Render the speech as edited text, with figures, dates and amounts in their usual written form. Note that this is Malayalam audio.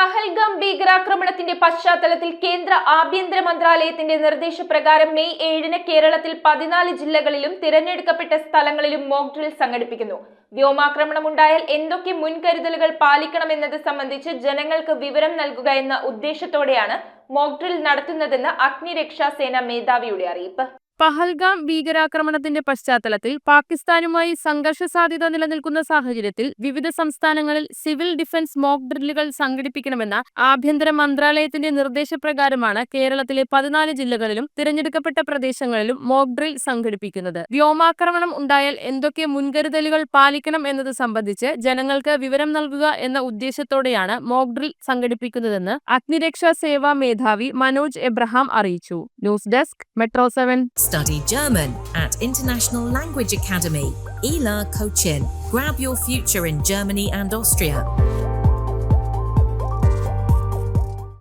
പഹൽഗാം ഭീകരാക്രമണത്തിന്റെ പശ്ചാത്തലത്തിൽ കേന്ദ്ര ആഭ്യന്തര മന്ത്രാലയത്തിന്റെ നിർദ്ദേശപ്രകാരം മെയ് 7-ന് കേരളത്തിൽ 14 ജില്ലകളിലും തിരഞ്ഞെടുക്കപ്പെട്ട സ്ഥലങ്ങളിലും മോക്ക് ഡ്രിൽ സംഘടിപ്പിക്കുന്നു. വ്യോമാക്രമണമുണ്ടായാൽ എന്തൊക്കെ മുൻകരുതലുകൾ പാലിക്കണമെന്നത് സംബന്ധിച്ച് ജനങ്ങൾക്ക് വിവരം നൽകുക എന്ന ഉദ്ദേശത്തോടെയാണ് മോക്ക് ഡ്രിൽ നടത്തുന്നതെന്ന് അഗ്നിരക്ഷാസേന മേധാവിയുടെ അറിയിപ്പ്. പഹൽഗാം ഭീകരാക്രമണത്തിന്റെ പശ്ചാത്തലത്തിൽ പാകിസ്ഥാനുമായി സംഘർഷ സാധ്യത നിലനിൽക്കുന്ന സാഹചര്യത്തിൽ വിവിധ സംസ്ഥാനങ്ങളിൽ സിവിൽ ഡിഫൻസ് മോക്ക് ഡ്രില്ലുകൾ സംഘടിപ്പിക്കണമെന്ന ആഭ്യന്തര മന്ത്രാലയത്തിന്റെ നിർദ്ദേശപ്രകാരമാണ് കേരളത്തിലെ 14 ജില്ലകളിലും തിരഞ്ഞെടുക്കപ്പെട്ട പ്രദേശങ്ങളിലും മോക്ക് ഡ്രിൽ സംഘടിപ്പിക്കുന്നത്. വ്യോമാക്രമണം ഉണ്ടായാൽ എന്തൊക്കെ മുൻകരുതലുകൾ പാലിക്കണം എന്നത് സംബന്ധിച്ച് ജനങ്ങൾക്ക് വിവരം നൽകുക എന്ന ഉദ്ദേശത്തോടെയാണ് മോക്ക് ഡ്രിൽ സംഘടിപ്പിക്കുന്നതെന്ന് അഗ്നിരക്ഷാ സേവാ മേധാവി മനോജ് എബ്രഹാം അറിയിച്ചു. News desk metro 7. Study German at International Language Academy, ELA Cochin. Grab your future in Germany and Austria.